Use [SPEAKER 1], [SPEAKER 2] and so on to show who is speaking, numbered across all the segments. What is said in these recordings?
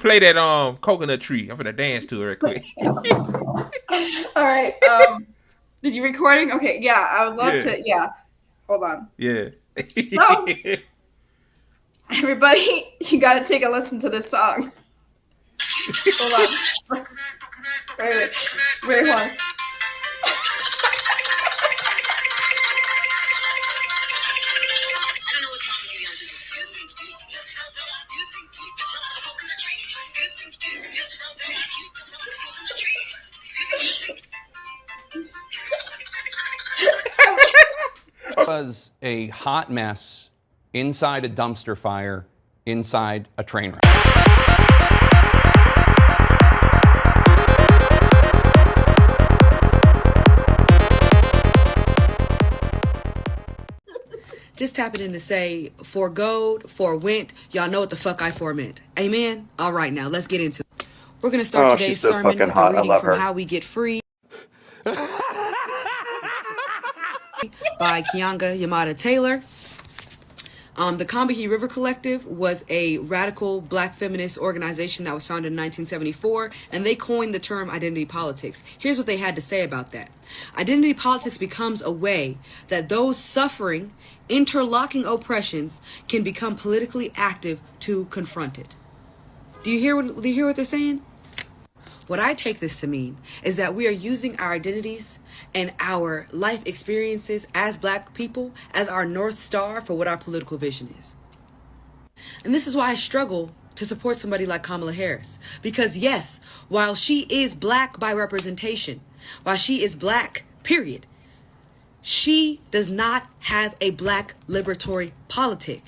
[SPEAKER 1] play that coconut tree. I'm gonna dance to it real quick.
[SPEAKER 2] All right. Did you recording? Okay, yeah, I would love
[SPEAKER 1] Yeah,
[SPEAKER 2] to. Yeah, hold on.
[SPEAKER 1] yeah.
[SPEAKER 2] So, everybody, you got to take a listen to this song. Hold on. Wait, wait, hold on.
[SPEAKER 3] Was a hot mess inside a dumpster fire inside a train wreck.
[SPEAKER 4] Just tapping in to say, forgoed, forwent, y'all know what the fuck I formeant. Amen? All right, now, let's get into it. We're going to start today's
[SPEAKER 5] So
[SPEAKER 4] sermon
[SPEAKER 5] fucking
[SPEAKER 4] with a
[SPEAKER 5] hot. I
[SPEAKER 4] reading
[SPEAKER 5] love
[SPEAKER 4] from
[SPEAKER 5] her.
[SPEAKER 4] How We Get Free by Kianga Yamada Taylor. The Combahee River Collective was a radical black feminist organization that was founded in 1974, and they coined the term identity politics. Here's what they had to say about that. Identity politics becomes a way that those suffering interlocking oppressions can become politically active to confront it. Do you hear what they're saying? What I take this to mean is that we are using our identities and our life experiences as black people as our North Star for what our political vision is. And this is why I struggle to support somebody like Kamala Harris. Because yes, while she is black by representation, while she is black, period, she does not have a black liberatory politic.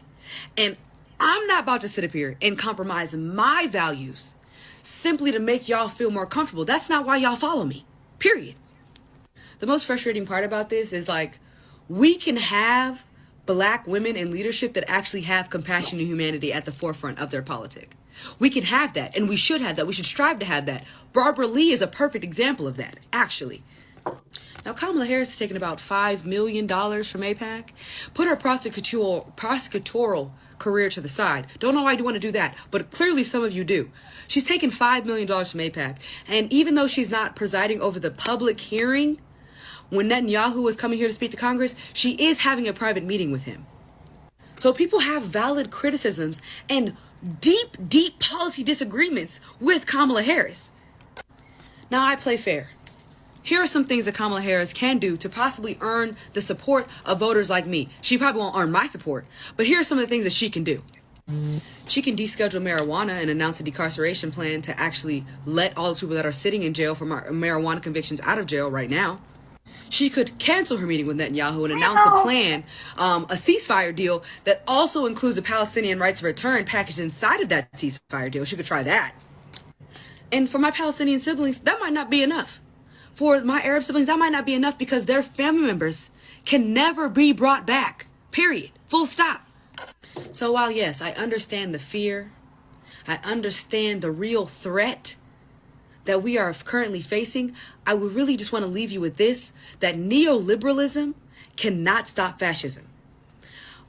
[SPEAKER 4] And I'm not about to sit up here and compromise my values simply to make y'all feel more comfortable. That's not why y'all follow me, period. The most frustrating part about this is like, we can have black women in leadership that actually have compassion and humanity at the forefront of their politic. We can have that, and we should have that. We should strive to have that. Barbara Lee is a perfect example of that, actually. Now, Kamala Harris has taken about $5 million from AIPAC, put her prosecutorial career to the side. Don't know why you want to do that, but clearly some of you do. She's taken $5 million from AIPAC, and even though she's not presiding over the public hearing, when Netanyahu was coming here to speak to Congress, she is having a private meeting with him. So people have valid criticisms and deep policy disagreements with Kamala Harris. Now, I play fair. Here are some things that Kamala Harris can do to possibly earn the support of voters like me. She probably won't earn my support, but here are some of the things that she can do. She can deschedule marijuana and announce a decarceration plan to actually let all those people that are sitting in jail for marijuana convictions out of jail right now. She could cancel her meeting with Netanyahu and announce a plan, a ceasefire deal that also includes a Palestinian rights of return packaged inside of that ceasefire deal. She could try that. And for my Palestinian siblings, that might not be enough. For my Arab siblings, that might not be enough because their family members can never be brought back. Period. Full stop. So while, yes, I understand the fear, I understand the real threat that we are currently facing, I would really just want to leave you with this, that neoliberalism cannot stop fascism.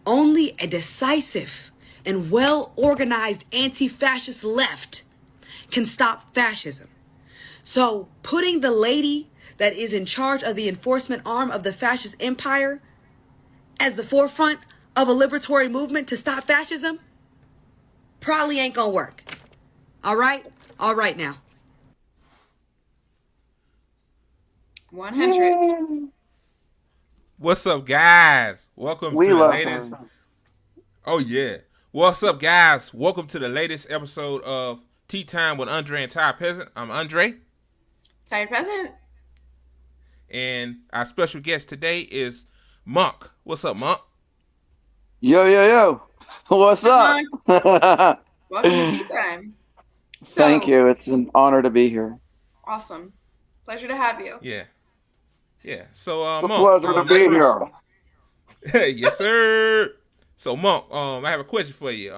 [SPEAKER 4] Only a decisive and well-organized anti-fascist left can stop fascism. So putting the lady that is in charge of the enforcement arm of the fascist empire as the forefront of a liberatory movement to stop fascism probably ain't gonna work. All right? All right now.
[SPEAKER 2] 100.
[SPEAKER 1] What's up, guys? Welcome
[SPEAKER 5] We
[SPEAKER 1] to the
[SPEAKER 5] love
[SPEAKER 1] latest.
[SPEAKER 5] her.
[SPEAKER 1] Oh yeah. What's up, guys? Welcome to the latest episode of Tea Time with Andre and Ty Peasant. I'm Andre,
[SPEAKER 2] Tired Peasant.
[SPEAKER 1] and our special guest today is Monk. What's up, Monk?
[SPEAKER 5] Yo. What's
[SPEAKER 2] What's up,
[SPEAKER 5] up?
[SPEAKER 2] Monk? Welcome to Tea Time.
[SPEAKER 5] Thank
[SPEAKER 2] So,
[SPEAKER 5] you. It's an honor to be here.
[SPEAKER 2] awesome. Pleasure to have you.
[SPEAKER 1] Yeah, yeah. So,
[SPEAKER 5] It's a
[SPEAKER 1] Monk,
[SPEAKER 5] pleasure to
[SPEAKER 1] my
[SPEAKER 5] be
[SPEAKER 1] first,
[SPEAKER 5] here.
[SPEAKER 1] yes, sir. So, Monk, I have a question for you.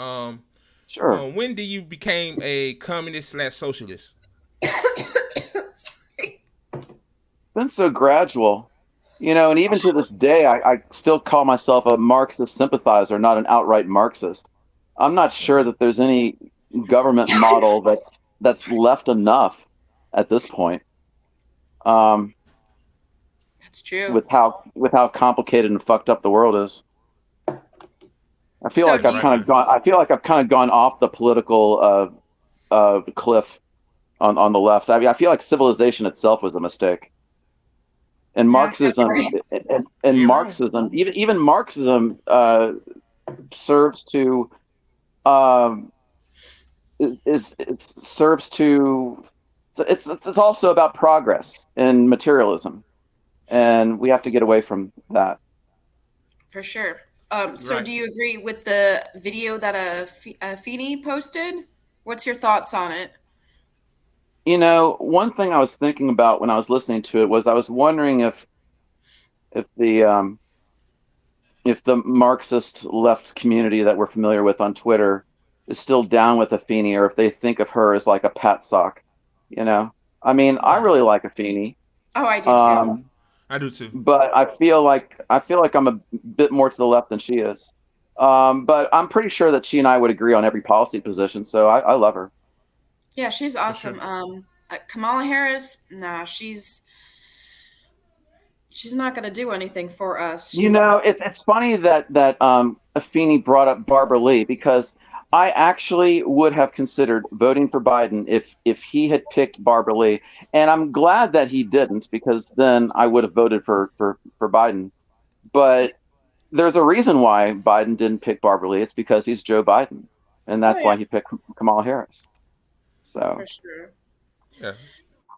[SPEAKER 5] Sure.
[SPEAKER 1] When did you became a communist slash socialist?
[SPEAKER 2] Sorry.
[SPEAKER 5] Been so gradual. And even to this day, I still call myself a Marxist sympathizer, not an outright Marxist. I'm not sure
[SPEAKER 1] Okay.
[SPEAKER 5] that there's any government model that's left enough at this point.
[SPEAKER 2] That's true.
[SPEAKER 5] With how complicated and fucked up the world is. I feel like I've kind of gone off the political cliff on the left. I mean, I feel like civilization itself was a mistake. And Marxism and Marxism, even Marxism serves to serves to it's also about progress and materialism, and we have to get away from that.
[SPEAKER 2] For sure. So do you agree with the video that Feeney posted? What's your thoughts on it?
[SPEAKER 5] You know, one thing I was thinking about when I was listening to it was I was wondering if the Marxist left community that we're familiar with on Twitter is still down with Afeni, or if they think of her as like a pat sock. You know, I mean, I really like Afeni.
[SPEAKER 2] Oh, I do too.
[SPEAKER 1] I do too.
[SPEAKER 5] But I feel like I'm a bit more to the left than she is. But I'm pretty sure that she and I would agree on every policy position. So I love her.
[SPEAKER 2] Yeah, she's awesome.
[SPEAKER 1] Sure.
[SPEAKER 2] Kamala Harris, nah, she's not gonna do anything for us.
[SPEAKER 5] You know, it's funny that Afeni brought up Barbara Lee, because I actually would have considered voting for Biden if he had picked Barbara Lee, and I'm glad that he didn't, because then I would have voted for Biden. But there's a reason why Biden didn't pick Barbara Lee. It's because he's Joe Biden, and that's why he picked Kamala Harris. So
[SPEAKER 2] for sure.
[SPEAKER 1] Yeah.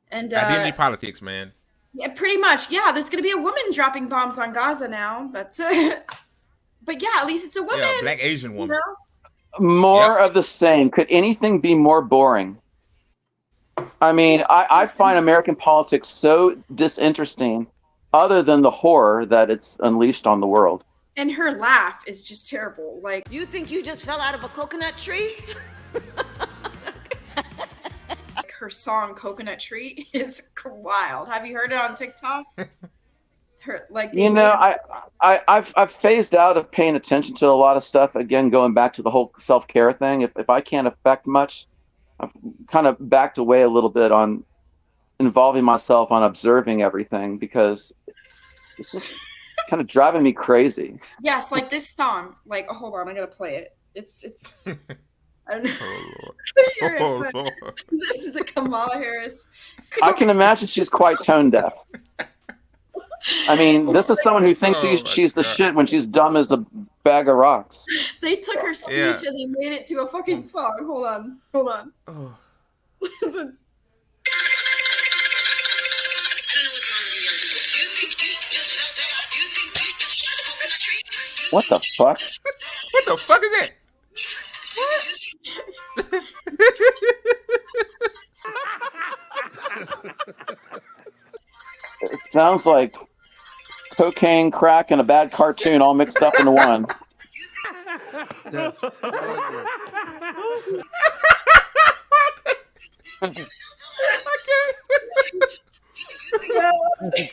[SPEAKER 2] And
[SPEAKER 1] identity politics, man.
[SPEAKER 2] Yeah, pretty much. Yeah, there's gonna be a woman dropping bombs on Gaza now. That's it. But yeah, at least it's a woman.
[SPEAKER 1] Yeah, Black Asian woman.
[SPEAKER 2] You know?
[SPEAKER 5] More of the same. Could anything be more boring? I mean, I find American politics so disinteresting, other than the horror that it's unleashed on the world.
[SPEAKER 2] And her laugh is just terrible. Like,
[SPEAKER 6] you think you just fell out of a coconut tree?
[SPEAKER 2] her song "Coconut Tree" is wild. Have you heard it on TikTok?
[SPEAKER 5] I've phased out of paying attention to a lot of stuff. Again, going back to the whole self-care thing. If I can't affect much, I've kind of backed away a little bit on involving myself on observing everything, because it's just kind of driving me crazy.
[SPEAKER 2] Yes, like this song. Like, oh, hold on, I gotta play it. It's. I don't know.
[SPEAKER 1] Oh, Lord.
[SPEAKER 2] This is the Kamala Harris.
[SPEAKER 5] I can imagine she's quite tone deaf. I mean, this is someone who thinks she's the shit when she's dumb as a bag of rocks.
[SPEAKER 2] They took her speech and they made it to a fucking song. Hold on. Oh. Listen.
[SPEAKER 5] What the fuck?
[SPEAKER 1] What the fuck is that?
[SPEAKER 5] It sounds like cocaine, crack, and a bad cartoon all mixed up into one.
[SPEAKER 2] And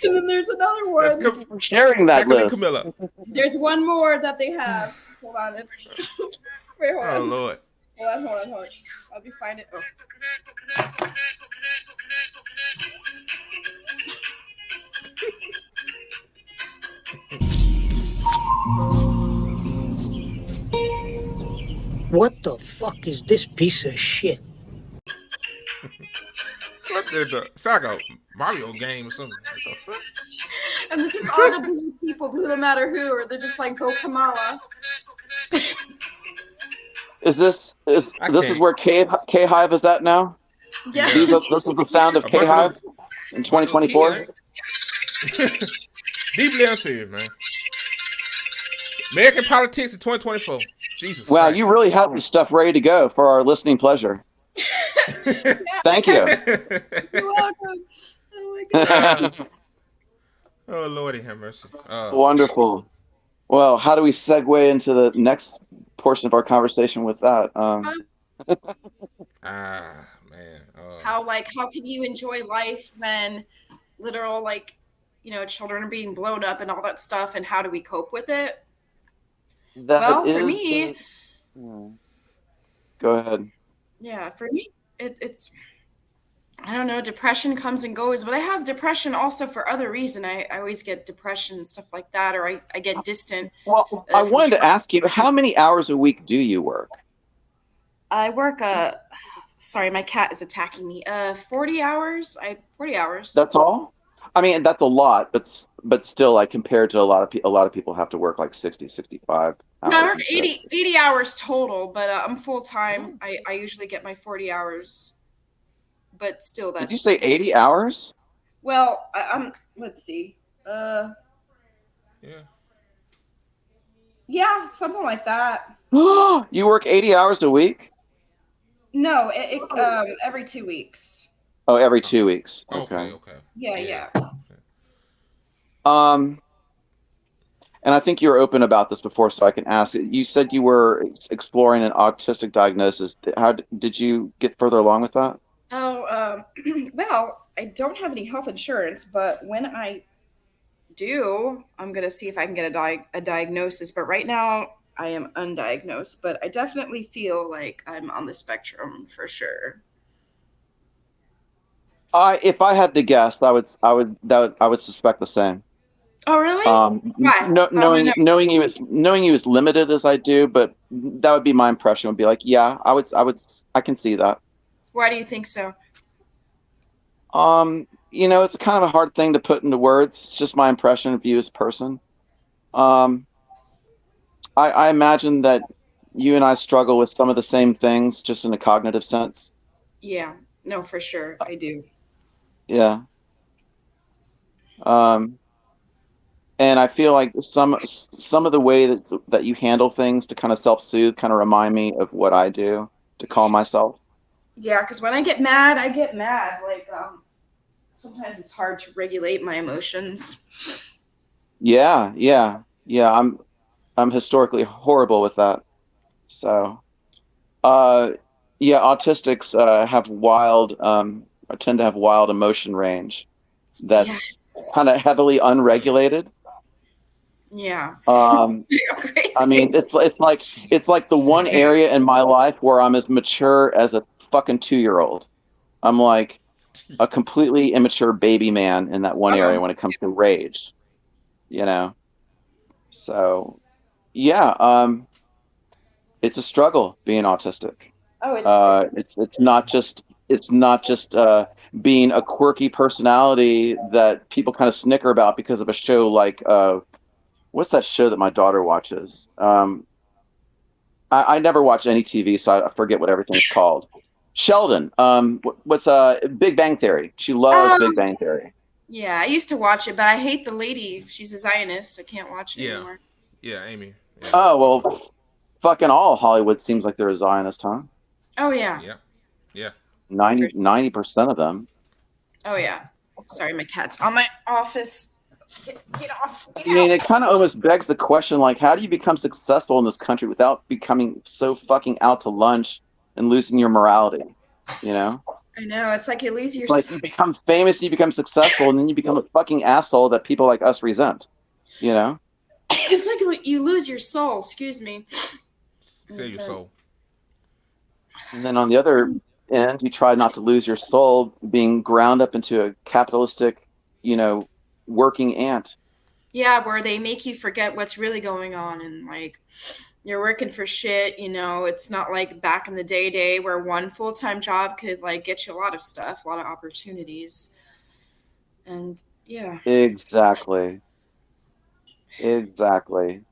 [SPEAKER 2] then there's another one.
[SPEAKER 5] Thank you for sharing that list.
[SPEAKER 1] Camilla.
[SPEAKER 2] There's one more that they have. Hold on, it's. Wait, hold on.
[SPEAKER 1] Oh, Lord.
[SPEAKER 2] Hold on. Let me find it. Oh.
[SPEAKER 7] What the fuck is this piece of shit?
[SPEAKER 1] What the? It's like a Mario game or something.
[SPEAKER 2] And this is all the blue people, blue no matter who, or they're just like, go Kamala.
[SPEAKER 5] This is where K Hive is at now?
[SPEAKER 2] Yeah.
[SPEAKER 5] This is the sound of K Hive in 2024?
[SPEAKER 1] Deeply unserious, man. American politics in 2024. Jesus.
[SPEAKER 5] Wow,
[SPEAKER 1] Christ.
[SPEAKER 5] you really have this stuff ready to go for our listening pleasure. Thank you.
[SPEAKER 2] You're welcome. Oh my God.
[SPEAKER 1] Oh, Lordy have mercy.
[SPEAKER 5] Wonderful. Well, how do we segue into the next portion of our conversation with that?
[SPEAKER 1] Man.
[SPEAKER 2] How can you enjoy life when literal, children are being blown up and all that stuff, and how do we cope with it?
[SPEAKER 5] For me... Go ahead.
[SPEAKER 2] Yeah, for me, it's I don't know. Depression comes and goes, but I have depression also for other reason. I always get depression and stuff like that, or I get distant
[SPEAKER 5] Well, I
[SPEAKER 2] from
[SPEAKER 5] wanted to
[SPEAKER 2] trauma.
[SPEAKER 5] ask you, how many hours a week do you work?
[SPEAKER 2] I work sorry, my cat is attacking me. 40 hours. 40 hours.
[SPEAKER 5] That's all? I mean, that's a lot, but still, like compared to a lot of people have to work like 60, 65
[SPEAKER 2] No, I
[SPEAKER 5] hours
[SPEAKER 2] work
[SPEAKER 5] and shit.
[SPEAKER 2] 80 hours total, but I'm full time. I usually get my 40 hours, but still
[SPEAKER 5] Did you say
[SPEAKER 2] that's
[SPEAKER 5] 80 hours?
[SPEAKER 2] well, I'm let's see. Uh
[SPEAKER 1] Yeah.
[SPEAKER 2] yeah, something like that.
[SPEAKER 5] You work 80 hours a week?
[SPEAKER 2] No, every 2 weeks.
[SPEAKER 5] Oh, every 2 weeks. Okay.
[SPEAKER 1] Okay.
[SPEAKER 2] Yeah,
[SPEAKER 1] Yeah.
[SPEAKER 2] yeah.
[SPEAKER 5] Um, and I think you were open about this before, so I can ask. You said you were exploring an autistic diagnosis. How did you get further along with that?
[SPEAKER 2] Oh, well, I don't have any health insurance, but when I do, I'm gonna see if I can get a diagnosis. But right now, I am undiagnosed. But I definitely feel like I'm on the spectrum for sure.
[SPEAKER 5] If I had to guess, I would suspect the same.
[SPEAKER 2] Oh, really? Why? How do I know?
[SPEAKER 5] Knowing you as limited as I do, but that would be my impression. Would be like, yeah, I can see that.
[SPEAKER 2] Why do you think so?
[SPEAKER 5] It's kind of a hard thing to put into words. It's just my impression of you as a person. Um, I imagine that you and I struggle with some of the same things, just in a cognitive sense.
[SPEAKER 2] Yeah, no, for sure, I do.
[SPEAKER 5] Yeah. Um, and I feel like some of the way that you handle things to kind of self-soothe kind of remind me of what I do to calm myself.
[SPEAKER 2] Yeah, because when I get mad, I get mad. Like, sometimes it's hard to regulate my emotions.
[SPEAKER 5] Yeah, yeah, yeah. I'm historically horrible with that. So, uh, yeah, autistics have wild tend to have wild emotion range that's kind
[SPEAKER 2] Yes.
[SPEAKER 5] of heavily unregulated.
[SPEAKER 2] Yeah.
[SPEAKER 5] Um,
[SPEAKER 2] You're
[SPEAKER 5] I mean,
[SPEAKER 2] crazy.
[SPEAKER 5] it's like the one area in my life where I'm as mature as a fucking 2-year-old. I'm like a completely immature baby man in that one area
[SPEAKER 2] Oh,
[SPEAKER 5] when it comes to rage, you know? So, yeah, it's a struggle being autistic.
[SPEAKER 2] oh, it
[SPEAKER 5] It's
[SPEAKER 2] is.
[SPEAKER 5] not just being a quirky personality that people kind of snicker about because of a show like what's that show that my daughter watches? I never watch any TV, so I forget what everything's called. Sheldon. What's Big Bang Theory? She loves Big
[SPEAKER 2] Um,
[SPEAKER 5] Bang Theory.
[SPEAKER 2] yeah, I used to watch it, but I hate the lady. She's a Zionist. I can't watch it
[SPEAKER 1] Yeah.
[SPEAKER 2] anymore.
[SPEAKER 1] Yeah, Amy. Yeah.
[SPEAKER 5] Oh well, fucking all Hollywood seems like they're a Zionist, huh?
[SPEAKER 2] Oh yeah,
[SPEAKER 1] Yeah. Yeah.
[SPEAKER 5] 90% of them.
[SPEAKER 2] oh yeah. Sorry, my cat's on my office. Get off. Get
[SPEAKER 5] I mean,
[SPEAKER 2] out.
[SPEAKER 5] it kind of almost begs the question, like, how do you become successful in this country without becoming so fucking out to lunch and losing your morality? You know,
[SPEAKER 2] I know. It's like you lose your.
[SPEAKER 5] it's like you become famous, you become successful, and then you become a fucking asshole that people like us resent. You know?
[SPEAKER 2] It's like you lose your soul. Excuse me.
[SPEAKER 1] Save your soul.
[SPEAKER 5] And then on the other end, you try not to lose your soul being ground up into a capitalistic, you know, working ant.
[SPEAKER 2] Yeah, where they make you forget what's really going on, and like you're working for shit. It's not like back in the day where one full-time job could like get you a lot of stuff, a lot of opportunities. And yeah.
[SPEAKER 5] Exactly. Exactly.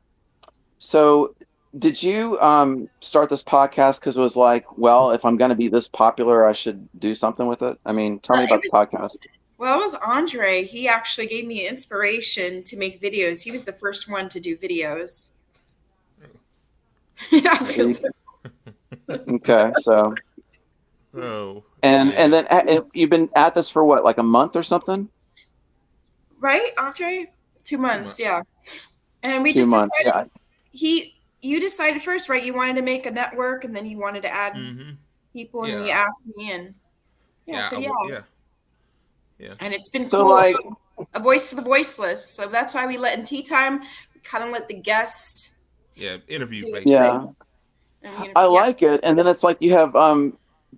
[SPEAKER 5] So, did you start this podcast because it was like, well, if I'm going to be this popular, I should do something with it? I mean, tell me
[SPEAKER 2] It
[SPEAKER 5] about the
[SPEAKER 2] was
[SPEAKER 5] podcast.
[SPEAKER 2] Well, it was Andre. He actually gave me inspiration to make videos. He was the first one to do videos. Yeah, because
[SPEAKER 5] Okay, so
[SPEAKER 1] Oh.
[SPEAKER 5] and
[SPEAKER 1] Yeah.
[SPEAKER 5] then you've been at this for what, like a month or something?
[SPEAKER 2] right, Andre, 2 months,
[SPEAKER 1] 2 months.
[SPEAKER 2] yeah. And we
[SPEAKER 5] Two
[SPEAKER 2] just
[SPEAKER 5] months,
[SPEAKER 2] decided
[SPEAKER 5] yeah.
[SPEAKER 2] you decided first, right? You wanted to make a network, and then you wanted to add
[SPEAKER 1] Mm-hmm.
[SPEAKER 2] people, and then you
[SPEAKER 1] Yeah.
[SPEAKER 2] asked me, and yeah, I
[SPEAKER 1] Yeah.
[SPEAKER 2] said yeah.
[SPEAKER 1] Yeah. Yeah.
[SPEAKER 2] And it's been
[SPEAKER 5] So
[SPEAKER 2] cool.
[SPEAKER 5] like,
[SPEAKER 2] A voice for the voiceless. So that's why we let in tea time. We kind of let the guest
[SPEAKER 1] Yeah. Interview
[SPEAKER 2] do his
[SPEAKER 1] basically.
[SPEAKER 2] thing.
[SPEAKER 5] yeah,
[SPEAKER 2] And,
[SPEAKER 5] I
[SPEAKER 2] yeah.
[SPEAKER 5] like it. And then it's like you have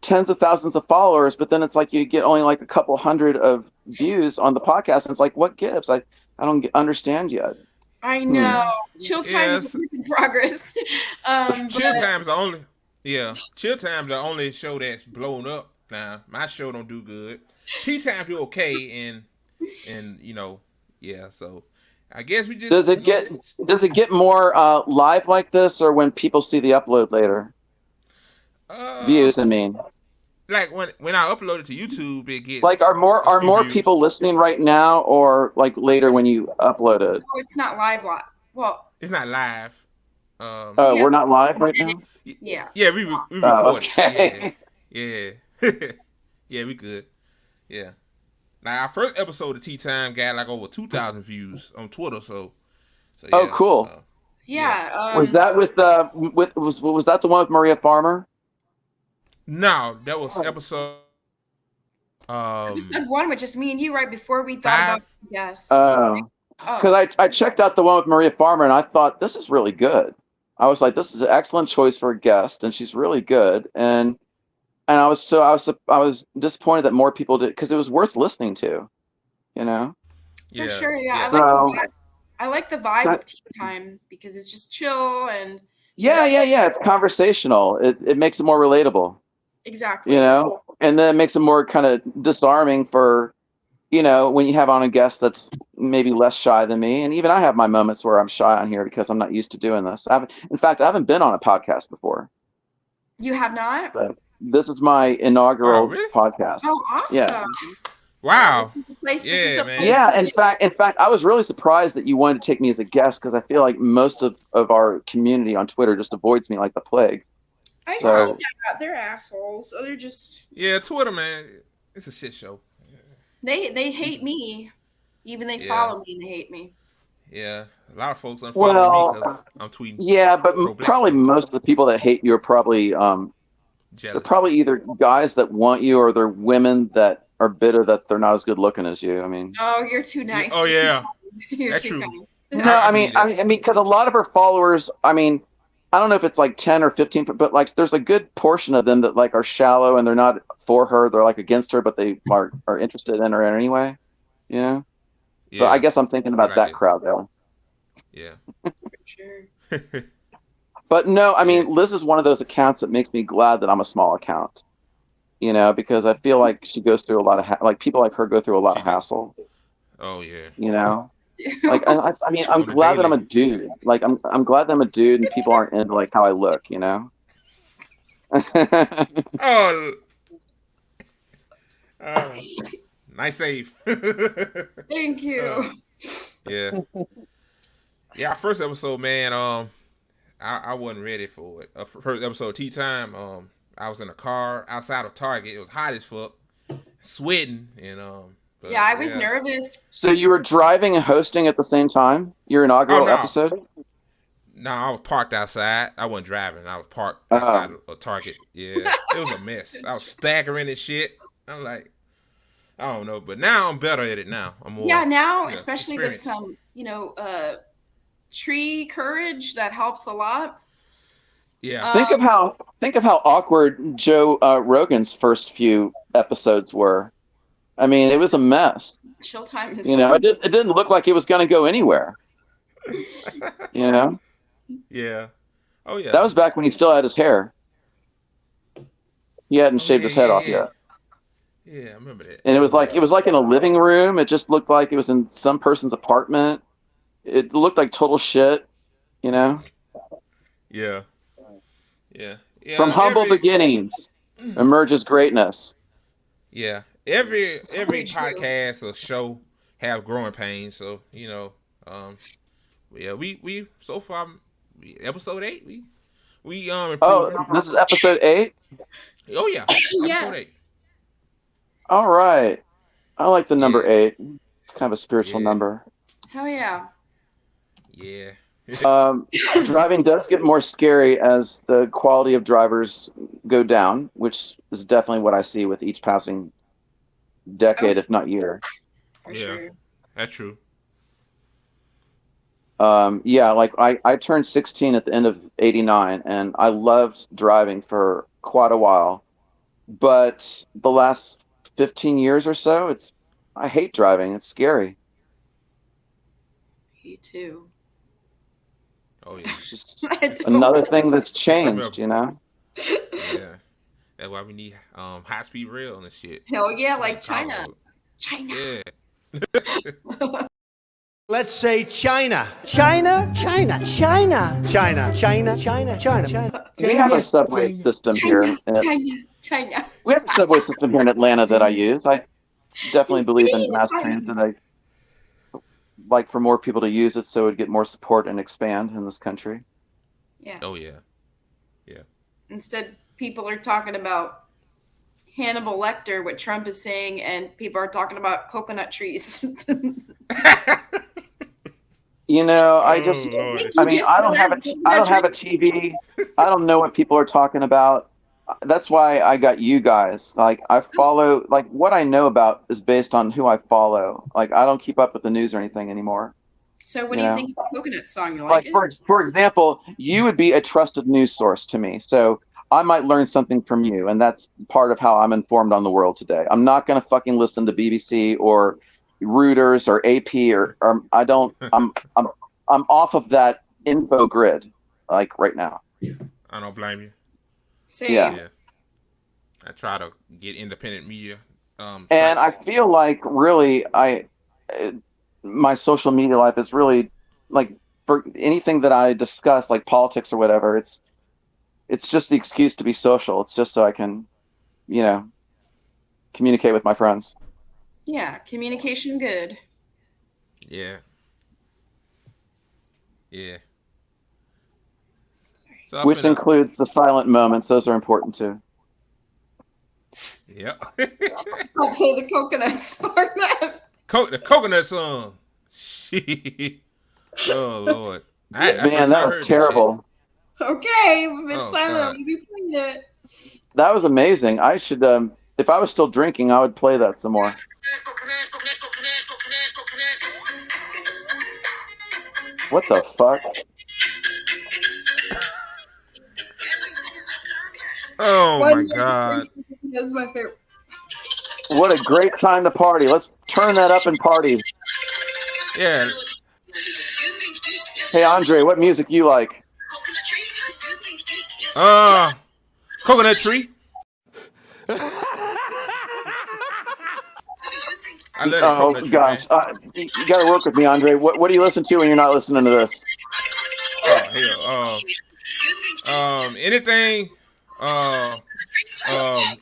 [SPEAKER 5] tens of thousands of followers, but then it's like you get only like a couple hundred of views on the podcast, and it's like, what gives? I don't understand yet.
[SPEAKER 2] I know.
[SPEAKER 1] Yeah.
[SPEAKER 2] Chill time is a
[SPEAKER 1] Yes.
[SPEAKER 2] work in progress.
[SPEAKER 1] Chill
[SPEAKER 2] But
[SPEAKER 1] Time's the only. Yeah. Chill Time's the only show that's blown up. Now my show don't do good. Tea Time do okay, and yeah. So I guess we
[SPEAKER 5] Does
[SPEAKER 1] just
[SPEAKER 5] it get more live like this, or when people see the upload later?
[SPEAKER 1] uh
[SPEAKER 5] Views, I mean.
[SPEAKER 1] like when I upload it to YouTube, it
[SPEAKER 5] Like,
[SPEAKER 1] gets
[SPEAKER 5] are more
[SPEAKER 1] a
[SPEAKER 5] are
[SPEAKER 1] few
[SPEAKER 5] more
[SPEAKER 1] views.
[SPEAKER 5] people listening right now, or like later when you upload it?
[SPEAKER 2] no, it's not live. Well,
[SPEAKER 1] It's not live.
[SPEAKER 5] Oh,
[SPEAKER 2] yes,
[SPEAKER 5] we're not live right now.
[SPEAKER 2] yeah.
[SPEAKER 1] Yeah, we
[SPEAKER 5] Oh,
[SPEAKER 1] recorded. Yeah,
[SPEAKER 5] okay.
[SPEAKER 1] yeah, yeah. We good. Yeah. Now our first episode of Tea Time got like over 2,000 views on Twitter. So
[SPEAKER 5] Oh,
[SPEAKER 1] yeah,
[SPEAKER 5] cool.
[SPEAKER 1] yeah.
[SPEAKER 2] Yeah.
[SPEAKER 5] Was that was that the one with Maria Farmer?
[SPEAKER 1] No, that was episode um
[SPEAKER 2] Episode 1 was just me and you right before we thought about
[SPEAKER 1] 5.
[SPEAKER 2] yes.
[SPEAKER 5] Oh,
[SPEAKER 2] Oh,
[SPEAKER 5] because I checked out the one with Maria Farmer and I thought this is really good. I was like, this is an excellent choice for a guest, and she's really good. And I was disappointed that more people did because it was worth listening to, you know.
[SPEAKER 2] for
[SPEAKER 1] Yeah,
[SPEAKER 2] sure. Yeah, I
[SPEAKER 1] yeah,
[SPEAKER 2] like the
[SPEAKER 5] So
[SPEAKER 2] vibe. I like the vibe
[SPEAKER 5] that,
[SPEAKER 2] of tea time because it's just chill and you know
[SPEAKER 5] yeah, it's conversational. It makes it more relatable, you
[SPEAKER 2] exactly.
[SPEAKER 5] know, and then it makes it more kind of disarming for, when you have on a guest that's maybe less shy than me. And even I have my moments where I'm shy on here because I'm not used to doing this. In fact, I haven't been on a podcast before,
[SPEAKER 2] You have not?
[SPEAKER 5] but this is my
[SPEAKER 1] Oh,
[SPEAKER 5] inaugural
[SPEAKER 1] really?
[SPEAKER 5] podcast.
[SPEAKER 2] Oh,
[SPEAKER 5] Yeah.
[SPEAKER 2] awesome. Well,
[SPEAKER 1] Wow.
[SPEAKER 2] this is
[SPEAKER 1] Yeah,
[SPEAKER 2] the
[SPEAKER 1] man.
[SPEAKER 2] place
[SPEAKER 5] Yeah,
[SPEAKER 2] to be.
[SPEAKER 5] in fact, I was really surprised that you wanted to take me as a guest because I feel like most of our community on Twitter just avoids me like the plague.
[SPEAKER 2] I see
[SPEAKER 1] Wow.
[SPEAKER 5] So,
[SPEAKER 2] that. They're assholes. So they're just
[SPEAKER 1] Yeah, Twitter, man. It's a shit show.
[SPEAKER 2] they hate me. Even they
[SPEAKER 1] Yeah,
[SPEAKER 2] follow me and they hate me.
[SPEAKER 1] yeah. A lot of folks unfollow me because
[SPEAKER 5] well,
[SPEAKER 1] I'm tweeting
[SPEAKER 5] yeah, but
[SPEAKER 1] pro-black
[SPEAKER 5] probably
[SPEAKER 1] shit.
[SPEAKER 5] most of the people that hate you are probably they're
[SPEAKER 1] Jealous.
[SPEAKER 5] probably either guys that want you or they're women that are bitter that they're not as good looking as you. I mean,
[SPEAKER 2] Oh, you're too
[SPEAKER 1] Yeah. Oh
[SPEAKER 2] nice. You're too
[SPEAKER 1] yeah.
[SPEAKER 2] kind. You're
[SPEAKER 1] That's
[SPEAKER 2] too
[SPEAKER 1] true.
[SPEAKER 2] kind.
[SPEAKER 5] no,
[SPEAKER 1] I believe that.
[SPEAKER 5] I mean, because a lot of her followers, I mean, I don't know if it's like 10 or 15, but like there's a good portion of them that like are shallow and they're not for her, they're like against her, but they are interested in her anyway, you know? So I
[SPEAKER 1] Yeah,
[SPEAKER 5] guess I'm thinking
[SPEAKER 1] I
[SPEAKER 5] about
[SPEAKER 1] like
[SPEAKER 5] that
[SPEAKER 1] that.
[SPEAKER 5] crowd though.
[SPEAKER 1] Yeah.
[SPEAKER 2] For sure.
[SPEAKER 5] But no, I
[SPEAKER 1] Yeah.
[SPEAKER 5] mean, Liz is one of those accounts that makes me glad that I'm a small account, because I feel like she goes through a lot of like people like her go through a lot
[SPEAKER 1] She
[SPEAKER 5] of
[SPEAKER 1] do.
[SPEAKER 5] hassle,
[SPEAKER 1] Oh yeah.
[SPEAKER 5] you know? Like I mean, I'm
[SPEAKER 1] On the
[SPEAKER 5] glad that I'm
[SPEAKER 1] daily.
[SPEAKER 5] a dude. Like I'm glad that I'm a dude and people aren't into like how I look, you know?
[SPEAKER 1] Oh, uh, nice save.
[SPEAKER 2] Thank
[SPEAKER 1] uh,
[SPEAKER 2] you.
[SPEAKER 1] yeah. Yeah. Our first episode, man. I wasn't ready for it. First episode of Tea Time. I was in a car outside of Target. It was hot as fuck, sweating, and
[SPEAKER 2] Yeah,
[SPEAKER 1] but
[SPEAKER 2] I was
[SPEAKER 1] yeah.
[SPEAKER 2] nervous.
[SPEAKER 5] So you were driving and hosting at the same time? Your
[SPEAKER 1] Oh
[SPEAKER 5] inaugural
[SPEAKER 1] no,
[SPEAKER 5] episode?
[SPEAKER 1] no, I was parked outside. I wasn't driving. I was parked outside
[SPEAKER 5] Oh.
[SPEAKER 1] of Target. Yeah, it was a mess. I was staggering and shit. I'm like, I don't know, but now I'm better at it. Now I'm
[SPEAKER 2] Yeah,
[SPEAKER 1] more,
[SPEAKER 2] now, especially with
[SPEAKER 1] experienced.
[SPEAKER 2] some, tree courage, that helps a lot.
[SPEAKER 1] Yeah,
[SPEAKER 2] Um,
[SPEAKER 5] Think of how awkward Joe Rogan's first few episodes were. I mean, it was a mess.
[SPEAKER 2] chill time
[SPEAKER 5] You
[SPEAKER 2] is
[SPEAKER 5] know, it didn't look like it was going to go anywhere. You know,
[SPEAKER 1] yeah. Oh yeah.
[SPEAKER 5] that was back when he still had his hair. He hadn't
[SPEAKER 1] Oh
[SPEAKER 5] shaved
[SPEAKER 1] yeah,
[SPEAKER 5] his head
[SPEAKER 1] yeah,
[SPEAKER 5] off
[SPEAKER 1] yeah.
[SPEAKER 5] yet,
[SPEAKER 1] Yeah, I remember that.
[SPEAKER 5] and
[SPEAKER 1] Yeah.
[SPEAKER 5] it was like in a living room. It just looked like it was in some person's apartment. It looked like total shit. You know,
[SPEAKER 1] Yeah. Yeah.
[SPEAKER 5] from
[SPEAKER 1] Yeah.
[SPEAKER 5] humble beginnings emerges greatness.
[SPEAKER 1] Yeah. Every
[SPEAKER 2] very true.
[SPEAKER 1] podcast or show have growing pains. So um, yeah, we so far episode 8 we
[SPEAKER 5] Oh,
[SPEAKER 1] improving.
[SPEAKER 5] this is episode 8.
[SPEAKER 1] Oh yeah, episode
[SPEAKER 2] Yeah.
[SPEAKER 1] 8.
[SPEAKER 5] All right. I like the number
[SPEAKER 1] Yeah.
[SPEAKER 5] 8. It's kind of a spiritual
[SPEAKER 1] Yeah.
[SPEAKER 5] number.
[SPEAKER 2] Hell yeah.
[SPEAKER 1] Yeah.
[SPEAKER 5] Um, Driving does get more scary as the quality of drivers go down, which is definitely what I see with each passing
[SPEAKER 2] Oh,
[SPEAKER 5] decade, if not year.
[SPEAKER 2] for
[SPEAKER 1] Yeah.
[SPEAKER 2] sure.
[SPEAKER 1] That's true.
[SPEAKER 5] Yeah, like I turned 16 at the end of '89, and I loved driving for quite a while. but the last 15 years or so, I hate driving. It's scary.
[SPEAKER 2] Me too.
[SPEAKER 1] Oh yeah.
[SPEAKER 5] It's just
[SPEAKER 2] I don't
[SPEAKER 5] another
[SPEAKER 2] know.
[SPEAKER 5] thing that's
[SPEAKER 1] Some
[SPEAKER 5] changed,
[SPEAKER 1] of
[SPEAKER 5] you know?
[SPEAKER 1] yeah. That's why we need high speed rail and shit.
[SPEAKER 2] Hell yeah,
[SPEAKER 1] I mean
[SPEAKER 2] like
[SPEAKER 1] car
[SPEAKER 2] China.
[SPEAKER 1] road.
[SPEAKER 2] China.
[SPEAKER 1] Yeah.
[SPEAKER 8] Let's say China. China, China, China, China, China, China, China, China.
[SPEAKER 5] We have a subway system
[SPEAKER 2] China.
[SPEAKER 5] here. In,
[SPEAKER 2] China. China.
[SPEAKER 5] we have a subway system here in Atlanta that I use. I definitely
[SPEAKER 2] You
[SPEAKER 5] believe
[SPEAKER 2] see?
[SPEAKER 5] in mass transit. I like for more people to use it so it would get more support and expand in this country.
[SPEAKER 2] Yeah.
[SPEAKER 1] Oh yeah. Yeah.
[SPEAKER 2] Instead, people are talking about Hannibal Lecter, what Trump is saying, and people are talking about coconut trees.
[SPEAKER 5] You know,
[SPEAKER 1] Oh Lord.
[SPEAKER 5] I mean, I don't have a TV. I don't know what people are talking about. That's why I got you guys. Like I follow, like what I know about is based on who I follow. Like I don't keep up with the news or anything anymore.
[SPEAKER 2] So, what
[SPEAKER 5] You
[SPEAKER 2] do you
[SPEAKER 5] know,
[SPEAKER 2] think of the coconut song? You like
[SPEAKER 5] like
[SPEAKER 2] it?
[SPEAKER 5] for example, you would be a trusted news source to me. So I might learn something from you, and that's part of how I'm informed on the world today. I'm not gonna fucking listen to BBC or Reuters or AP or I don't. I'm off of that info grid like right now.
[SPEAKER 1] I don't blame you.
[SPEAKER 5] Yeah.
[SPEAKER 2] Same.
[SPEAKER 1] Yeah. I try to get independent media
[SPEAKER 5] And I
[SPEAKER 1] sites.
[SPEAKER 5] feel like really uh, my social media life is really like for anything that I discuss like politics or whatever, it's just the excuse to be social. It's just so I can, you know, communicate with my friends.
[SPEAKER 2] Yeah, communication good.
[SPEAKER 1] Yeah. Yeah.
[SPEAKER 2] Sorry.
[SPEAKER 1] So I
[SPEAKER 5] Which
[SPEAKER 1] finna.
[SPEAKER 5] includes the silent moments. Those are important too.
[SPEAKER 1] Yep.
[SPEAKER 2] I'll play the coconut song then.
[SPEAKER 1] The coconut song. Shit. Oh Lord. I
[SPEAKER 5] Man,
[SPEAKER 1] first
[SPEAKER 5] that
[SPEAKER 1] time I
[SPEAKER 5] was
[SPEAKER 1] heard that shit.
[SPEAKER 2] Okay,
[SPEAKER 5] terrible.
[SPEAKER 2] we've been
[SPEAKER 1] Oh
[SPEAKER 2] silent.
[SPEAKER 1] God.
[SPEAKER 2] We'll be playing it.
[SPEAKER 5] That was amazing. I should if I was still drinking, I would play that some more. What the fuck?
[SPEAKER 1] Oh
[SPEAKER 2] One
[SPEAKER 1] my
[SPEAKER 2] more
[SPEAKER 1] God.
[SPEAKER 2] That's my favorite.
[SPEAKER 5] What a great time to party. Let's turn that up and party.
[SPEAKER 1] Yeah.
[SPEAKER 5] Hey Andre, what music you like?
[SPEAKER 1] Uh Coconut tree. I love that
[SPEAKER 5] Oh
[SPEAKER 1] coconut tree, man.
[SPEAKER 5] gosh, you got to work with me, Andre. What do you listen to when you're not listening to this?
[SPEAKER 1] Oh hell. Anything uh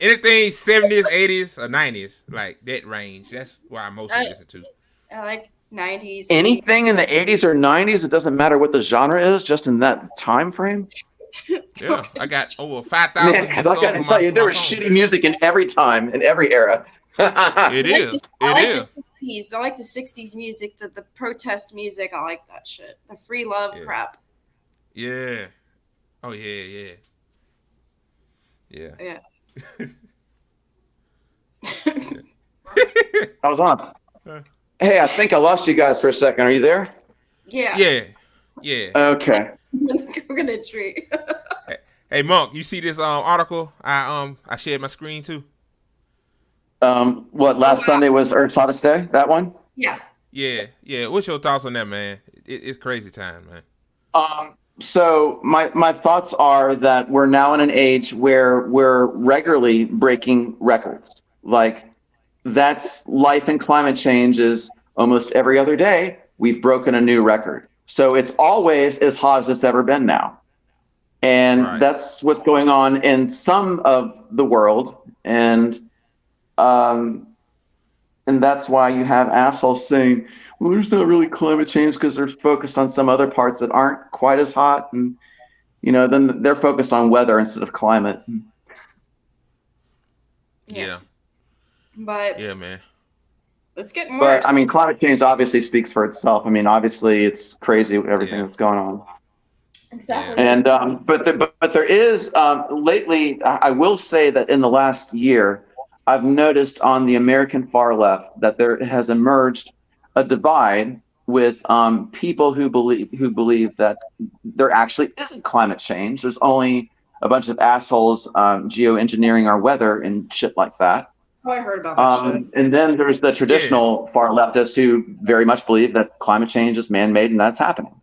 [SPEAKER 1] anything 70s, 80s, or 90s, like that range. That's what I mostly
[SPEAKER 2] I,
[SPEAKER 1] listen to.
[SPEAKER 2] I like 90s, 80s.
[SPEAKER 5] Anything in the 80s or 90s, it doesn't matter what the genre is, just in that time frame.
[SPEAKER 1] Yeah. I
[SPEAKER 2] Coconut.
[SPEAKER 1] got over
[SPEAKER 5] Man,
[SPEAKER 1] 5,000
[SPEAKER 5] because I got
[SPEAKER 1] songs
[SPEAKER 5] to
[SPEAKER 1] on
[SPEAKER 5] tell
[SPEAKER 1] my,
[SPEAKER 5] you, there
[SPEAKER 1] my
[SPEAKER 5] was
[SPEAKER 1] phone.
[SPEAKER 5] shitty music in every time, in every era.
[SPEAKER 1] It is.
[SPEAKER 2] I
[SPEAKER 1] It
[SPEAKER 2] like the
[SPEAKER 1] is.
[SPEAKER 2] 60s. I like the 60s music, the protest music. I like that shit. The free love
[SPEAKER 1] Yeah.
[SPEAKER 2] crap.
[SPEAKER 1] Yeah. Oh yeah, yeah.
[SPEAKER 2] Yeah.
[SPEAKER 1] Yeah.
[SPEAKER 5] I was on. Hey, I think I lost you guys for a second. Are you there?
[SPEAKER 2] Yeah.
[SPEAKER 1] Yeah. Yeah.
[SPEAKER 5] Okay.
[SPEAKER 2] Coconut tree.
[SPEAKER 1] Hey, hey, Monk, you see this article I shared my screen too?
[SPEAKER 5] What
[SPEAKER 2] Oh
[SPEAKER 5] last
[SPEAKER 2] wow.
[SPEAKER 5] Sunday was Earth's hottest day? That one?
[SPEAKER 2] Yeah.
[SPEAKER 1] Yeah, yeah. What's your thoughts on that, man? It's crazy time, man.
[SPEAKER 5] So my thoughts are that we're now in an age where we're regularly breaking records. Like that's life and climate change is almost every other day we've broken a new record. So it's always as hot as it's ever been now. And
[SPEAKER 1] Right.
[SPEAKER 5] that's what's going on in some of the world. Um, and that's why you have assholes saying, well, there's not really climate change because they're focused on some other parts that aren't quite as hot. And, then they're focused on weather instead of climate.
[SPEAKER 2] Yeah.
[SPEAKER 1] Yeah.
[SPEAKER 2] But
[SPEAKER 1] Yeah, man.
[SPEAKER 2] it's getting
[SPEAKER 5] But I
[SPEAKER 2] worse.
[SPEAKER 5] mean, climate change obviously speaks for itself. I mean, obviously it's crazy everything
[SPEAKER 1] Yeah.
[SPEAKER 5] that's going on.
[SPEAKER 1] Yeah.
[SPEAKER 2] Exactly.
[SPEAKER 5] And but there is lately. I will say that in the last year, I've noticed on the American far left that there has emerged a divide with people who believe that there actually isn't climate change. There's only a bunch of assholes geoengineering our weather and shit like that.
[SPEAKER 2] Oh, I heard about that shit.
[SPEAKER 5] And then there's the traditional far leftists who very much believe that climate change is man-made and that's happening.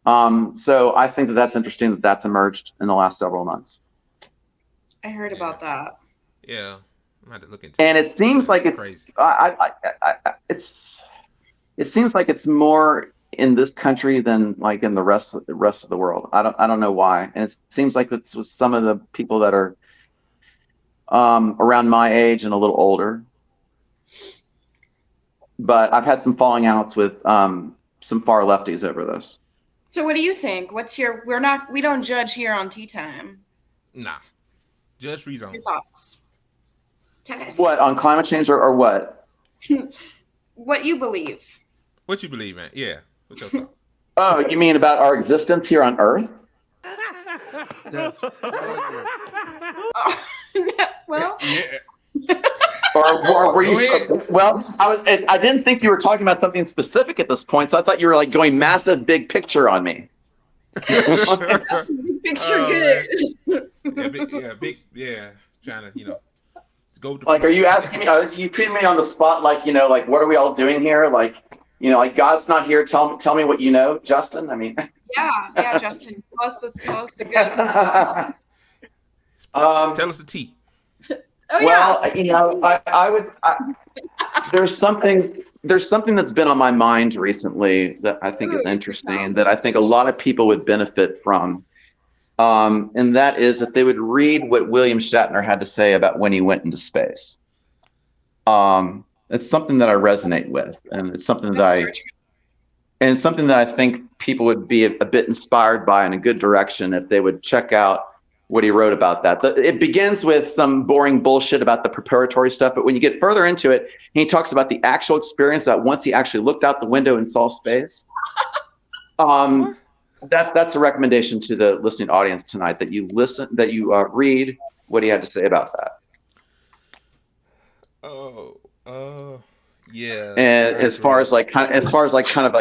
[SPEAKER 5] So I think that that's interesting that that's emerged in the last several months.
[SPEAKER 2] I heard about that.
[SPEAKER 1] Yeah, I'm going to look into
[SPEAKER 5] and it seems like it's
[SPEAKER 1] crazy.
[SPEAKER 5] It seems like it's more in this country than like in the rest of the world. I don't know why, and it seems like it's with some of the people that are around my age and a little older. But I've had some falling outs with some far lefties over this.
[SPEAKER 2] So what do you think? What's your? We don't judge here on Tea Time.
[SPEAKER 1] Nah, judge free zone.
[SPEAKER 2] Your thoughts? Tell us.
[SPEAKER 5] What, on climate change or what?
[SPEAKER 2] What you believe?
[SPEAKER 1] What you believe, man? Yeah. What's your thoughts?
[SPEAKER 5] Oh, you mean about our existence here on Earth?
[SPEAKER 2] Well,
[SPEAKER 1] yeah.
[SPEAKER 5] Or were you? Well, I didn't think you were talking about something specific at this point, so I thought you were like going massive big picture on me.
[SPEAKER 2] Picture good.
[SPEAKER 1] Yeah, trying to go.
[SPEAKER 5] Like, are you asking me? Are you putting me on the spot? Like, like what are we all doing here? Like, like God's not here. Tell me what you know, Justin. I mean.
[SPEAKER 2] Yeah, Justin. Tell us the goods.
[SPEAKER 1] Tell us the tea.
[SPEAKER 2] Oh,
[SPEAKER 5] well,
[SPEAKER 2] yes.
[SPEAKER 5] I would. There's something that's been on my mind recently that I think is interesting, that I think a lot of people would benefit from, and that is if they would read what William Shatner had to say about when he went into space. It's something that I resonate with, and it's something that I think people would be a bit inspired by in a good direction if they would check out what he wrote about that. It begins with some boring bullshit about the preparatory stuff, but when you get further into it, he talks about the actual experience that once he actually looked out the window and saw space. That's a recommendation to the listening audience tonight, that you read what he had to say about that.
[SPEAKER 1] Yeah.
[SPEAKER 5] And as far as kind of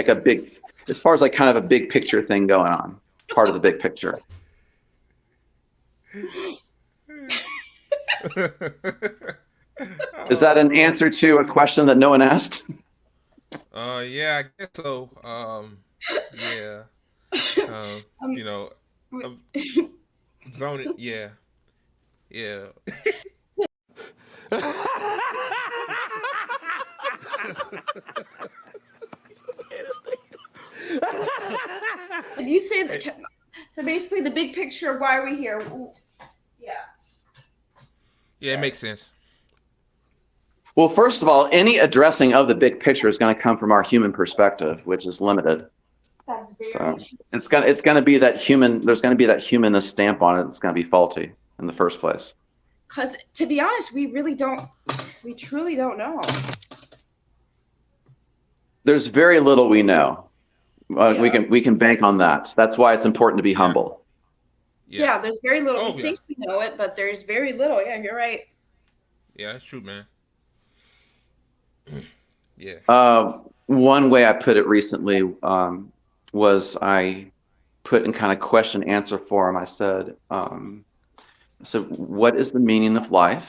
[SPEAKER 5] a big picture thing going on, part of the big picture. Is that an answer to a question that no one asked?
[SPEAKER 1] Yeah, I guess so. Yeah. Zoning. Yeah. Yeah.
[SPEAKER 2] You say that. So basically, the big picture of why are we here? Yeah.
[SPEAKER 1] Yeah, it makes sense.
[SPEAKER 5] Well, first of all, any addressing of the big picture is going to come from our human perspective, which is limited.
[SPEAKER 2] That's very.
[SPEAKER 5] So it's going to be that human. There's going to be that humanist stamp on it. That's going to be faulty in the first place.
[SPEAKER 2] Because to be honest, we truly don't know.
[SPEAKER 5] There's very little we know. We can bank on that. That's why it's important to be humble.
[SPEAKER 2] Yeah, there's very little. We think we know it, but there's very little. Yeah, you're right.
[SPEAKER 1] Yeah, that's true, man.
[SPEAKER 5] Yeah. One way I put it recently was I put in kind of question answer form. I said, what is the meaning of life?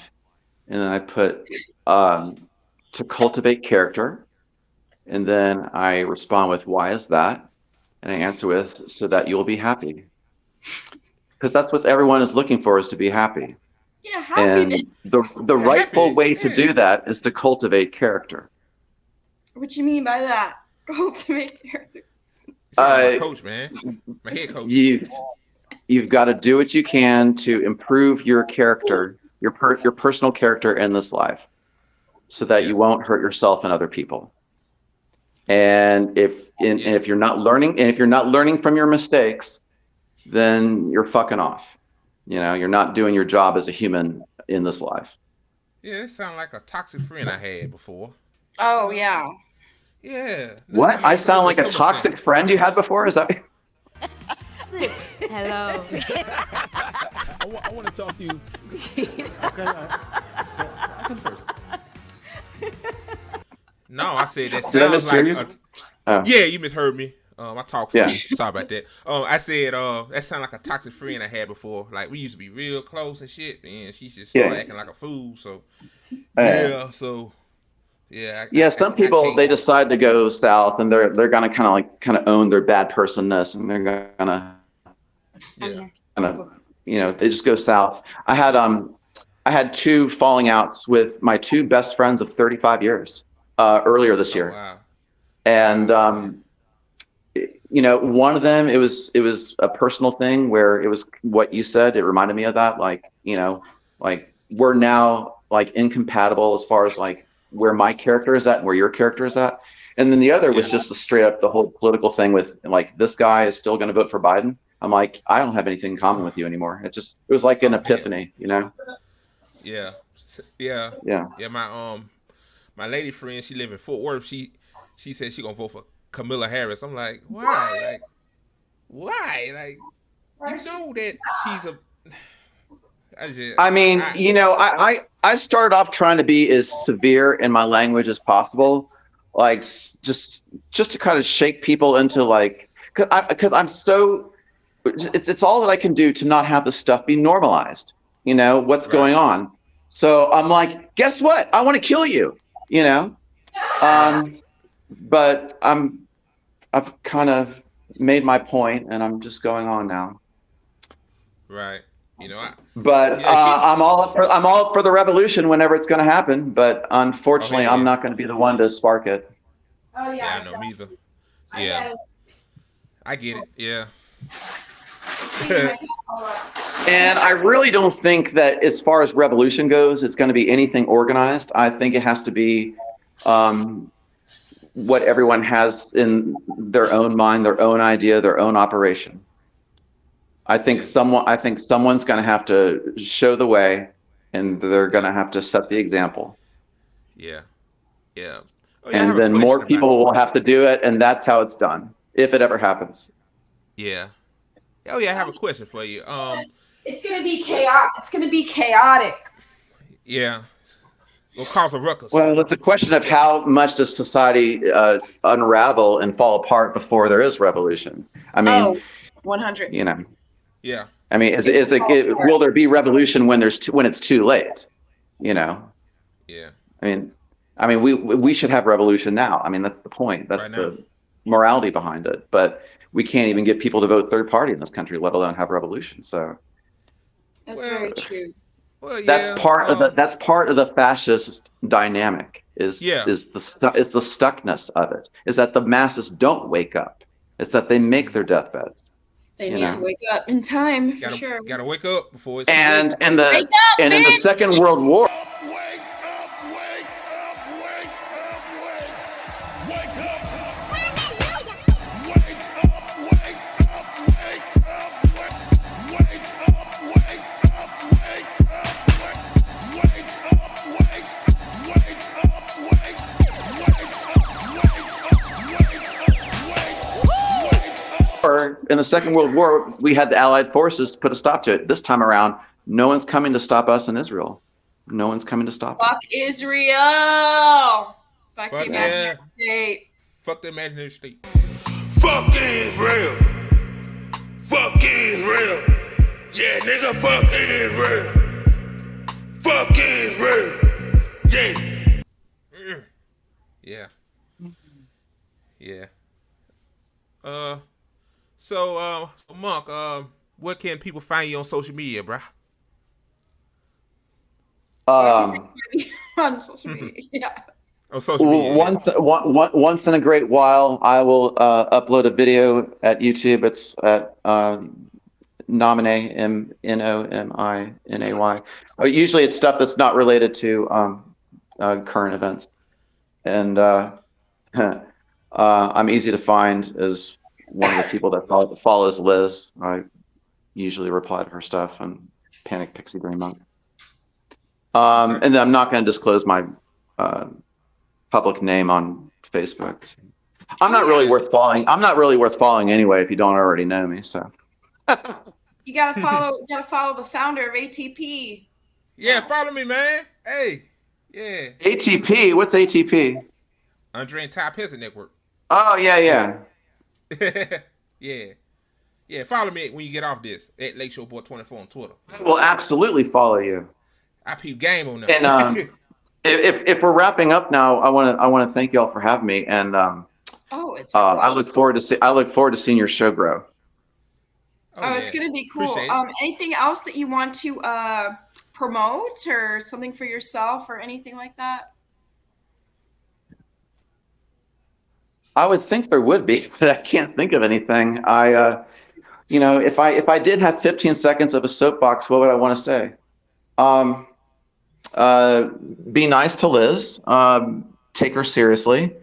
[SPEAKER 5] And then I put to cultivate character. And then I respond with, why is that? And I answer with, so that you'll be happy. Because that's what everyone is looking for, is to be happy.
[SPEAKER 2] Yeah, happiness.
[SPEAKER 5] And the rightful way to do that is to cultivate character.
[SPEAKER 2] What do you mean by that? Cultivate character.
[SPEAKER 1] My coach, man. My head coach.
[SPEAKER 5] You've got to do what you can to improve your character, your personal character in this life, so that you won't hurt yourself and other people. And if you're not learning from your mistakes, then you're fucking off. You're not doing your job as a human in this life.
[SPEAKER 1] Yeah, it sounds like a toxic friend I had before.
[SPEAKER 2] Oh yeah.
[SPEAKER 1] Yeah.
[SPEAKER 5] What? I sound like a toxic friend you had before? Is that?
[SPEAKER 6] Hello.
[SPEAKER 9] I want to talk to you. Okay, I come first.
[SPEAKER 1] No, I said that
[SPEAKER 5] Did I
[SPEAKER 1] sounds
[SPEAKER 5] mishear
[SPEAKER 1] like
[SPEAKER 5] you?
[SPEAKER 1] Yeah, you misheard me. I talk
[SPEAKER 5] Yeah.
[SPEAKER 1] funny. Sorry about that. I said that sounded like a toxic friend I had before. Like we used to be real close and shit, and she just started
[SPEAKER 5] Yeah.
[SPEAKER 1] acting like a fool. So
[SPEAKER 5] Uh,
[SPEAKER 1] yeah, so yeah,
[SPEAKER 5] yeah, some
[SPEAKER 1] I
[SPEAKER 5] people
[SPEAKER 1] can't.
[SPEAKER 5] they decide to go south, and they're gonna kind of own their bad personness, and they're gonna
[SPEAKER 1] Yeah.
[SPEAKER 5] they just go south. I had two falling outs with my two best friends of 35 years earlier this
[SPEAKER 1] Oh
[SPEAKER 5] year,
[SPEAKER 1] wow.
[SPEAKER 5] and
[SPEAKER 1] Wow. Man.
[SPEAKER 5] one of them it was a personal thing where it was what you said. It reminded me of that, like we're now like incompatible as far as like where my character is at and where your character is at. And then the other was
[SPEAKER 1] Yeah.
[SPEAKER 5] just the whole political thing with like this guy is still going to vote for Biden. I'm like, I don't have anything in common with you anymore. It was like an
[SPEAKER 1] Yeah.
[SPEAKER 5] epiphany, you know?
[SPEAKER 1] Yeah. Yeah.
[SPEAKER 5] Yeah.
[SPEAKER 1] Yeah. My lady friend, she live in Fort Worth. She said she gonna vote for Camilla Harris. I'm like, why? Like, why? Like, you know that she's a. I just,
[SPEAKER 5] I mean,
[SPEAKER 1] I
[SPEAKER 5] I started off trying to be as severe in my language as possible, like just to kind of shake people into like, because I'm so it's all that I can do to not have this stuff be normalized. You know what's
[SPEAKER 1] right,
[SPEAKER 5] going on. So I'm like, guess what? I want to kill you. You know,
[SPEAKER 1] right,
[SPEAKER 5] but I've kind of made my point, and I'm just going on now.
[SPEAKER 1] right. You know,
[SPEAKER 5] But
[SPEAKER 1] yeah, she.
[SPEAKER 5] I'm all up for the revolution whenever it's going to happen. But
[SPEAKER 1] Oh hell
[SPEAKER 5] unfortunately, I'm
[SPEAKER 1] yeah,
[SPEAKER 5] not going to be the one to spark it.
[SPEAKER 2] Oh
[SPEAKER 1] yeah.
[SPEAKER 2] yeah,
[SPEAKER 1] I know me either.
[SPEAKER 2] exactly. I
[SPEAKER 1] Yeah,
[SPEAKER 2] get it.
[SPEAKER 1] I get it. Yeah.
[SPEAKER 5] And I really don't think that, as far as revolution goes, it's going to be anything organized. I think it has to be what everyone has in their own mind, their own idea, their own operation. I think
[SPEAKER 1] Yeah.
[SPEAKER 5] someone's going to have to show the way, and they're going
[SPEAKER 1] Yeah.
[SPEAKER 5] to have to set the example.
[SPEAKER 1] Yeah. Yeah. Oh yeah, I have
[SPEAKER 5] And
[SPEAKER 1] a
[SPEAKER 5] then
[SPEAKER 1] question
[SPEAKER 5] more
[SPEAKER 1] about.
[SPEAKER 5] people will have to do it, and that's how it's done, if it ever happens.
[SPEAKER 1] Yeah. Oh yeah, I have a question for you.
[SPEAKER 2] It's gonna be chaotic. It's gonna be chaotic.
[SPEAKER 1] Yeah, gonna cause a ruckus.
[SPEAKER 5] Well, it's a question of how much does society unravel and fall apart before there is revolution. I mean,
[SPEAKER 2] Oh, 100.
[SPEAKER 5] you know,
[SPEAKER 1] Yeah.
[SPEAKER 5] I mean, will there be revolution when when it's too late? You know,
[SPEAKER 1] Yeah.
[SPEAKER 5] I mean, we should have revolution now. I mean, that's the point. That's
[SPEAKER 1] Right now.
[SPEAKER 5] the morality behind it. But we can't even get people to vote third party in this country, let alone have revolution. So
[SPEAKER 2] That's
[SPEAKER 1] Well.
[SPEAKER 2] very true.
[SPEAKER 1] Well. Yeah.
[SPEAKER 5] that's part of the fascist dynamic
[SPEAKER 1] Yeah.
[SPEAKER 5] is the stuckness of it, is that the masses don't wake up. It's that they make their deathbeds.
[SPEAKER 2] They
[SPEAKER 5] You
[SPEAKER 2] need to
[SPEAKER 5] know,
[SPEAKER 2] wake up in time for
[SPEAKER 1] Gotta
[SPEAKER 2] sure.
[SPEAKER 1] gotta wake up before it's too late.
[SPEAKER 5] and in
[SPEAKER 2] Wake
[SPEAKER 5] the
[SPEAKER 2] up,
[SPEAKER 5] and in the
[SPEAKER 2] bitch!
[SPEAKER 5] Second World War, in the Second World War, we had the Allied forces put a stop to it. This time around, no one's coming to stop us in Israel. No one's coming to stop
[SPEAKER 2] Fuck Israel! Fuck the
[SPEAKER 1] Fuck
[SPEAKER 2] imaginary
[SPEAKER 1] yeah.
[SPEAKER 2] state.
[SPEAKER 1] Fuck the imaginary state.
[SPEAKER 10] Fuck Israel. Fuck Israel. Yeah, nigga, fuck Israel. Fuck Israel. Yeah.
[SPEAKER 1] Yeah. Yeah. So Monk, where can people find you on social media, bruh?
[SPEAKER 5] it.
[SPEAKER 2] On social media. Yeah.
[SPEAKER 1] On social media, yeah.
[SPEAKER 5] Once in a great while, I will upload a video at YouTube. It's at Nominay, Nominay. Usually, it's stuff that's not related to current events, and I'm easy to find as one of the people that follows Liz. I usually reply to her stuff and Panic Pixie Dream Monk.
[SPEAKER 1] Okay.
[SPEAKER 5] And then I'm not going to disclose my public name on Facebook. I'm not really worth following. I'm not really worth following anyway if you don't already know me. So
[SPEAKER 2] You gotta follow the founder of ATP.
[SPEAKER 1] Yeah, follow me, man. Hey. Yeah.
[SPEAKER 5] ATP. What's ATP?
[SPEAKER 1] Andre and Ty Peasant Network.
[SPEAKER 5] Oh yeah.
[SPEAKER 1] Yeah. Yeah, follow me when you get off this at Lake Show Boy 24 on Twitter.
[SPEAKER 5] I will absolutely follow you.
[SPEAKER 1] I peep game on
[SPEAKER 5] And
[SPEAKER 1] them.
[SPEAKER 5] if we're wrapping up now, I want to thank y'all for having me, and
[SPEAKER 2] it's our
[SPEAKER 5] I
[SPEAKER 2] pleasure.
[SPEAKER 5] look forward to seeing your show grow.
[SPEAKER 2] Oh, it's gonna be cool.
[SPEAKER 1] Appreciate it.
[SPEAKER 2] Anything else that you want to promote or something for yourself or anything like that?
[SPEAKER 5] I would think there would be, but I can't think of anything. If I did have 15 seconds of a soapbox, what would I want to say? Um, be nice to Liz. Take her seriously.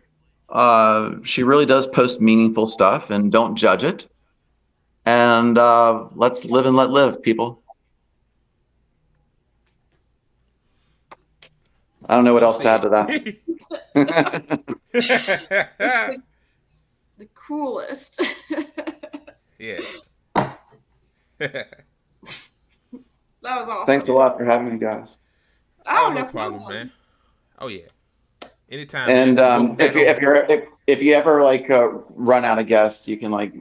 [SPEAKER 5] She really does post meaningful stuff, and don't judge it. And let's live and let live, people. I don't know what else to add to that.
[SPEAKER 2] The coolest.
[SPEAKER 1] Yeah.
[SPEAKER 2] That was awesome.
[SPEAKER 5] Thanks a lot for having me, guys.
[SPEAKER 2] Oh,
[SPEAKER 1] no problem, man. Oh yeah. Anytime.
[SPEAKER 5] And
[SPEAKER 1] man.
[SPEAKER 5] if you ever like run out of guests, you can like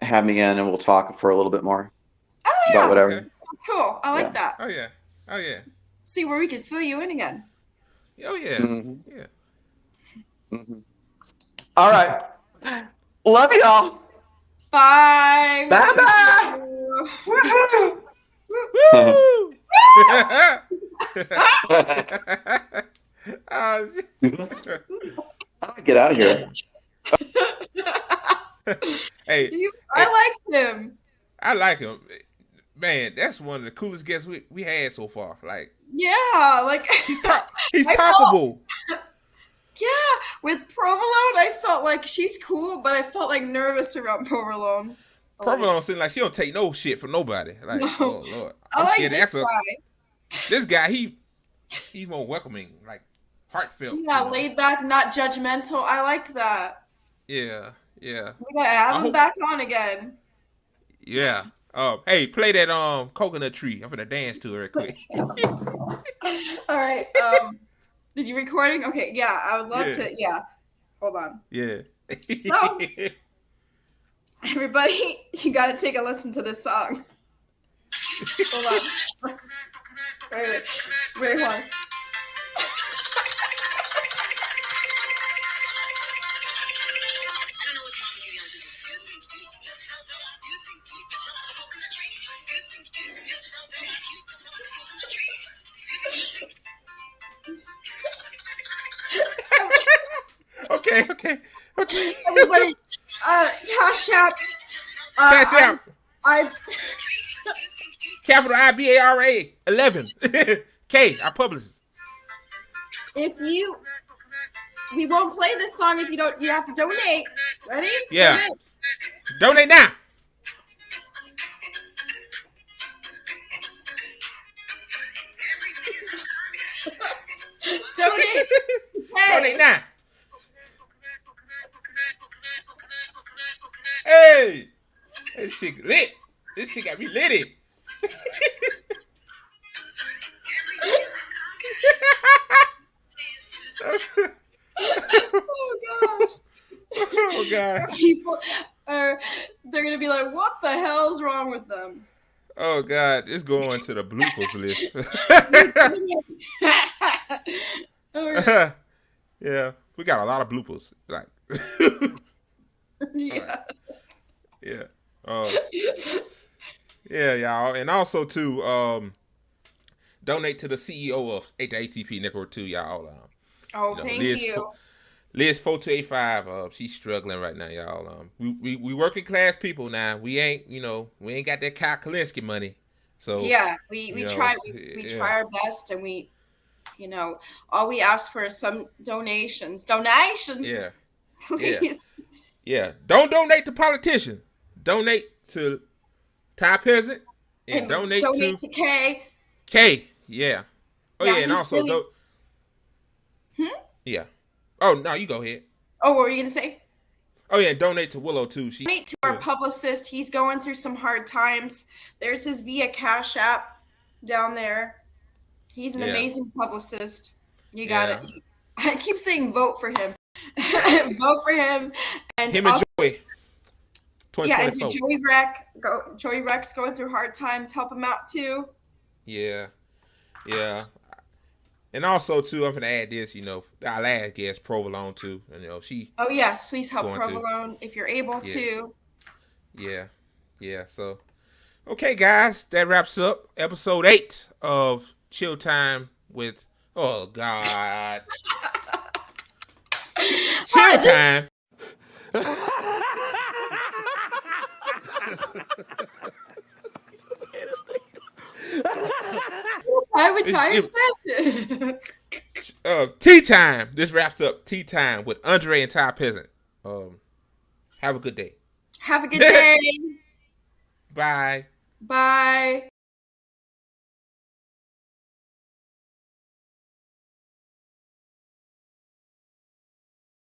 [SPEAKER 5] have me in, and we'll talk for a little bit more about whatever.
[SPEAKER 2] Okay. Cool. I like that.
[SPEAKER 1] Oh yeah. Oh yeah.
[SPEAKER 2] See where we can fill you in again.
[SPEAKER 1] Oh yeah.
[SPEAKER 5] Mm-hmm.
[SPEAKER 1] Yeah.
[SPEAKER 5] Mm-hmm. All right. Love y'all.
[SPEAKER 2] Bye.
[SPEAKER 5] Bye bye.
[SPEAKER 1] Woo!
[SPEAKER 5] Get out of here.
[SPEAKER 1] Hey,
[SPEAKER 2] I like him.
[SPEAKER 1] I like him, man. That's one of the coolest guests we had so far. Like,
[SPEAKER 2] yeah, like
[SPEAKER 1] he's talkable.
[SPEAKER 2] Yeah, with Provolone, I felt like she's cool, but I felt like nervous around Provolone.
[SPEAKER 1] Provolone seems like she don't take no shit from nobody. Like,
[SPEAKER 2] no.
[SPEAKER 1] Oh Lord,
[SPEAKER 2] I'm scared to ask her.
[SPEAKER 1] This guy, he's more welcoming, like heartfelt.
[SPEAKER 2] Yeah, laid back, not judgmental. I liked that.
[SPEAKER 1] Yeah.
[SPEAKER 2] We gotta have him back on again.
[SPEAKER 1] Yeah. Hey, play that coconut tree. I'm gonna dance to it real quick.
[SPEAKER 2] All right. Did you recording? Okay. Yeah, I would love to. Yeah. Hold on.
[SPEAKER 1] Yeah.
[SPEAKER 2] So, everybody, you got to take a listen to this song. Hold on. Wait, hold on.
[SPEAKER 1] Okay.
[SPEAKER 2] Everybody, cash out.
[SPEAKER 1] Cash out. Capital IbaraEleven. K, our publicist.
[SPEAKER 2] We won't play this song if you don't. You have to donate. Ready?
[SPEAKER 1] Yeah. Donate now.
[SPEAKER 2] Donate. Hey.
[SPEAKER 1] Donate now. Hey, this shit lit. This shit got me litty.
[SPEAKER 2] Oh gosh.
[SPEAKER 1] Oh god.
[SPEAKER 2] People they're gonna be like, what the hell's wrong with them?
[SPEAKER 1] Oh god, it's going to the bloopers list. Yeah, we got a lot of bloopers. Like,
[SPEAKER 2] yeah,
[SPEAKER 1] yeah, yeah, y'all, and also too, donate to the CEO of the ATP Network too, y'all.
[SPEAKER 2] Thank you.
[SPEAKER 1] Liz 4285. She's struggling right now, y'all. We working class people now. We ain't got that Kyle Kalinske money. So
[SPEAKER 2] yeah, we try try our best, and we all we ask for is some donations.
[SPEAKER 1] Yeah.
[SPEAKER 2] Please.
[SPEAKER 1] Yeah. Don't donate to politicians. Donate to Ty Peasant and donate to
[SPEAKER 2] K.
[SPEAKER 1] K. Yeah. Oh yeah, and also
[SPEAKER 2] really...
[SPEAKER 1] Yeah. Oh no, you go ahead.
[SPEAKER 2] Oh, what were you gonna say?
[SPEAKER 1] Oh yeah, donate to Willow too.
[SPEAKER 2] Donate to our publicist. He's going through some hard times. There's his Via Cash App down there. He's an amazing publicist. You got it. I keep saying vote for him. Vote for him. And
[SPEAKER 1] him and Joey.
[SPEAKER 2] Yeah, and
[SPEAKER 1] 2024.
[SPEAKER 2] Joey Rex going through hard times. Help him out too.
[SPEAKER 1] Yeah, yeah. And also too, I'm gonna add this. Our last guest, Provolone too. And she
[SPEAKER 2] Oh yes, please help
[SPEAKER 1] going to.
[SPEAKER 2] Provolone if you're able
[SPEAKER 1] Yeah,
[SPEAKER 2] to.
[SPEAKER 1] yeah, yeah. So okay, guys, that wraps up episode 8 of Chill Time with. Oh God, Chill Time.
[SPEAKER 2] I would type it.
[SPEAKER 1] Tea Time. This wraps up Tea Time with Andre and Ty Peasant. Have a good day.
[SPEAKER 2] Have a good day.
[SPEAKER 1] Bye.
[SPEAKER 2] Bye.